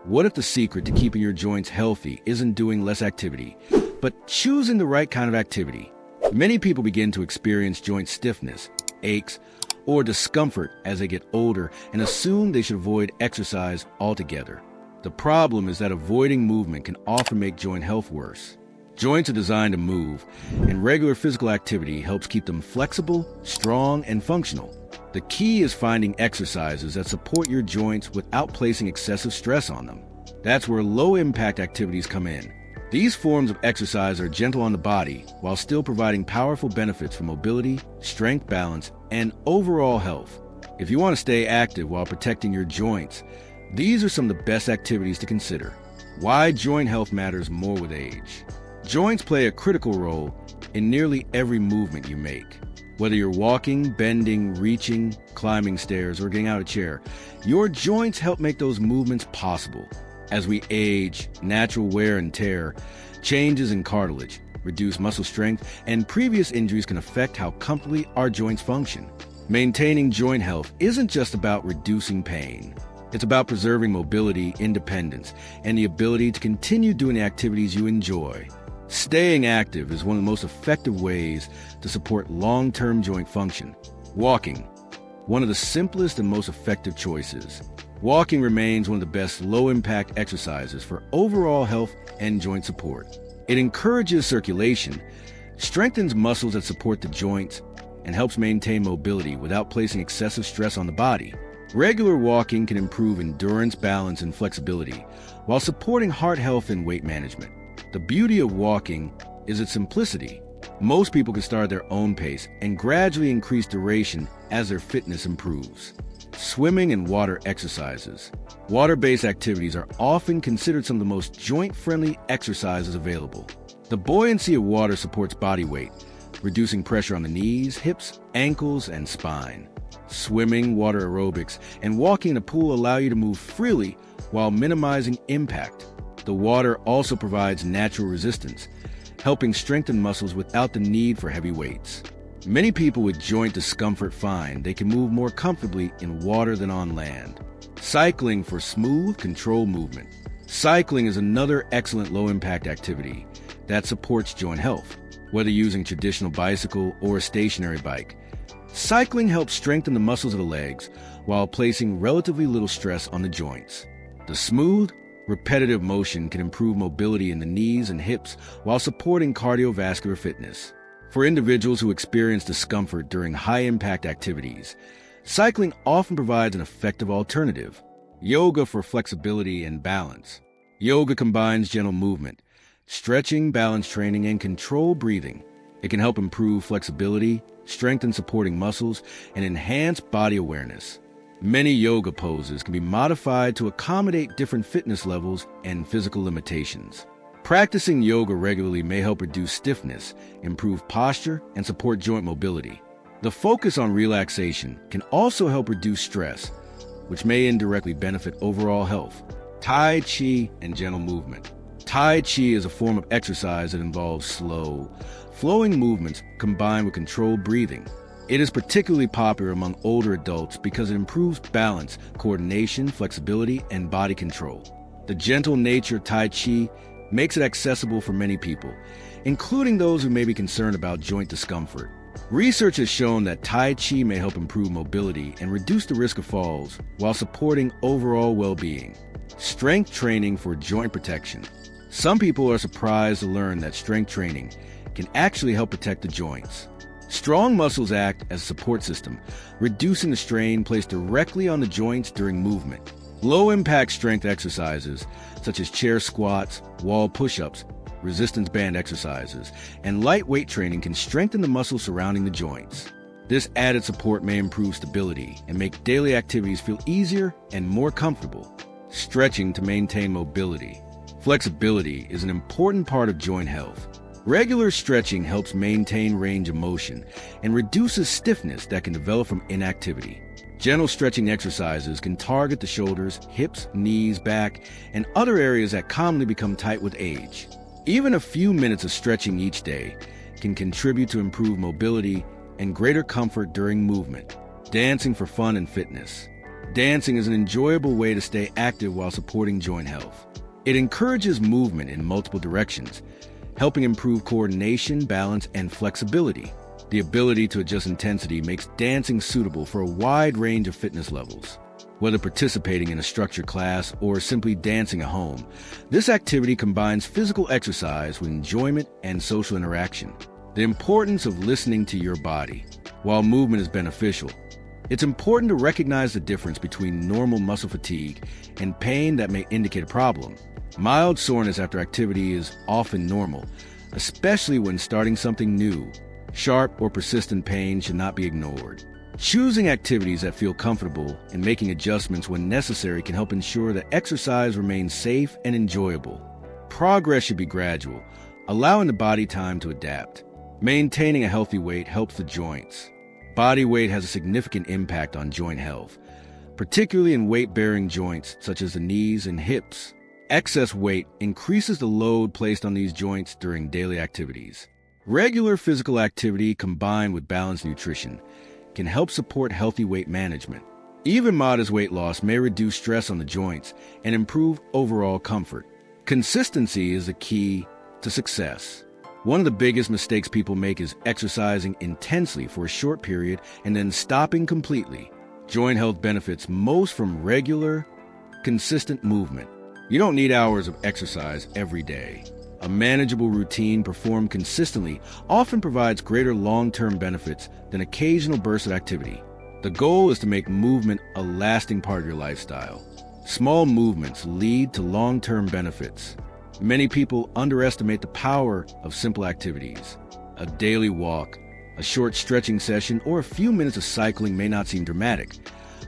What if the secret to keeping your joints healthy isn't doing less activity, but choosing the right kind of activity? Many people begin to experience joint stiffness, aches, or discomfort as they get older and assume they should avoid exercise altogether. The problem is that avoiding movement can often make joint health worse. Joints are designed to move, and regular physical activity helps keep them flexible, strong, and functional. The key is finding exercises that support your joints without placing excessive stress on them. That's where low-impact activities come in. These forms of exercise are gentle on the body while still providing powerful benefits for mobility, strength, balance, and overall health. If you want to stay active while protecting your joints, these are some of the best activities to consider. Why joint health matters more with age. Joints play a critical role in nearly every movement you make. Whether you're walking, bending, reaching, climbing stairs, or getting out of a chair, your joints help make those movements possible. As we age, natural wear and tear, changes in cartilage, reduce muscle strength, and previous injuries can affect how comfortably our joints function. Maintaining joint health isn't just about reducing pain. It's about preserving mobility, independence, and the ability to continue doing the activities you enjoy. Staying active is one of the most effective ways to support long-term joint function. Walking, one of the simplest and most effective choices. Walking remains one of the best low-impact exercises for overall health and joint support. It encourages circulation, strengthens muscles that support the joints, and helps maintain mobility without placing excessive stress on the body. Regular walking can improve endurance, balance, and flexibility while supporting heart health and weight management. The beauty of walking is its simplicity. Most people can start at their own pace and gradually increase duration as their fitness improves. Swimming and water exercises. Water-based activities are often considered some of the most joint-friendly exercises available. The buoyancy of water supports body weight, reducing pressure on the knees, hips, ankles, and spine. Swimming, water aerobics, and walking in a pool allow you to move freely while minimizing impact. The water also provides natural resistance, helping strengthen muscles without the need for heavy weights. Many people with joint discomfort find they can move more comfortably in water than on land. Cycling for smooth, controlled movement. Cycling is another excellent low-impact activity that supports joint health. Whether using traditional bicycle or a stationary bike, cycling helps strengthen the muscles of the legs while placing relatively little stress on the joints. The smooth, repetitive motion can improve mobility in the knees and hips while supporting cardiovascular fitness. For individuals who experience discomfort during high-impact activities, cycling often provides an effective alternative. Yoga for flexibility and balance. Yoga combines gentle movement, stretching, balance training, and controlled breathing. It can help improve flexibility, strengthen supporting muscles, and enhance body awareness. Many yoga poses can be modified to accommodate different fitness levels and physical limitations. Practicing yoga regularly may help reduce stiffness, improve posture, and support joint mobility. The focus on relaxation can also help reduce stress, which may indirectly benefit overall health. Tai Chi and gentle movement. Tai Chi is a form of exercise that involves slow, flowing movements combined with controlled breathing. It is particularly popular among older adults because it improves balance, coordination, flexibility, and body control. The gentle nature of Tai Chi makes it accessible for many people, including those who may be concerned about joint discomfort. Research has shown that Tai Chi may help improve mobility and reduce the risk of falls while supporting overall well-being. Strength training for joint protection. Some people are surprised to learn that strength training can actually help protect the joints. Strong muscles act as a support system, reducing the strain placed directly on the joints during movement. Low-impact strength exercises, such as chair squats, wall push-ups, resistance band exercises, and lightweight training can strengthen the muscles surrounding the joints. This added support may improve stability and make daily activities feel easier and more comfortable. Stretching to maintain mobility. Flexibility is an important part of joint health. Regular stretching helps maintain range of motion and reduces stiffness that can develop from inactivity. Gentle stretching exercises can target the shoulders, hips, knees, back, and other areas that commonly become tight with age. Even a few minutes of stretching each day can contribute to improved mobility and greater comfort during movement. Dancing for fun and fitness. Dancing is an enjoyable way to stay active while supporting joint health. It encourages movement in multiple directions, helping improve coordination, balance, and flexibility. The ability to adjust intensity makes dancing suitable for a wide range of fitness levels. Whether participating in a structured class or simply dancing at home, this activity combines physical exercise with enjoyment and social interaction. The importance of listening to your body. While movement is beneficial, it's important to recognize the difference between normal muscle fatigue and pain that may indicate a problem. Mild soreness after activity is often normal, especially when starting something new. Sharp or persistent pain should not be ignored. Choosing activities that feel comfortable and making adjustments when necessary can help ensure that exercise remains safe and enjoyable. Progress should be gradual, allowing the body time to adapt. Maintaining a healthy weight helps the joints. Body weight has a significant impact on joint health, particularly in weight-bearing joints such as the knees and hips. Excess weight increases the load placed on these joints during daily activities. Regular physical activity combined with balanced nutrition can help support healthy weight management. Even modest weight loss may reduce stress on the joints and improve overall comfort. Consistency is the key to success. One of the biggest mistakes people make is exercising intensely for a short period and then stopping completely. Joint health benefits most from regular, consistent movement. You don't need hours of exercise every day. A manageable routine performed consistently often provides greater long-term benefits than occasional bursts of activity. The goal is to make movement a lasting part of your lifestyle. Small movements lead to long-term benefits. Many people underestimate the power of simple activities. A daily walk, a short stretching session, or a few minutes of cycling may not seem dramatic,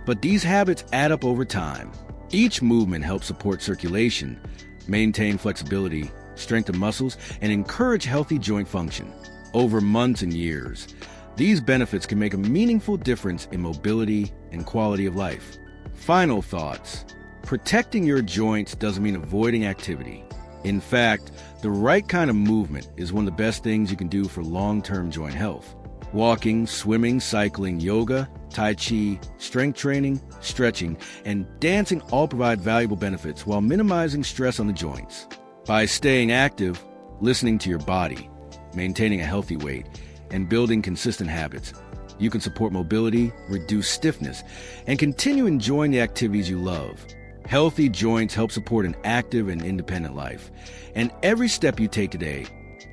but these habits add up over time. Each movement helps support circulation, maintain flexibility, strengthen muscles, and encourage healthy joint function. Over months and years, these benefits can make a meaningful difference in mobility and quality of life. Final thoughts. Protecting your joints doesn't mean avoiding activity. In fact, the right kind of movement is one of the best things you can do for long-term joint health. Walking, swimming, cycling, yoga, tai chi, strength training, stretching, and dancing all provide valuable benefits while minimizing stress on the joints. By staying active, listening to your body, maintaining a healthy weight, and building consistent habits, you can support mobility, reduce stiffness, and continue enjoying the activities you love. Healthy joints help support an active and independent life, and every step you take today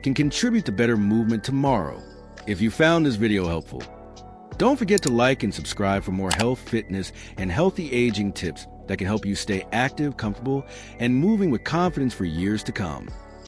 can contribute to better movement tomorrow. If you found this video helpful, don't forget to like and subscribe for more health, fitness, and healthy aging tips that can help you stay active, comfortable, and moving with confidence for years to come.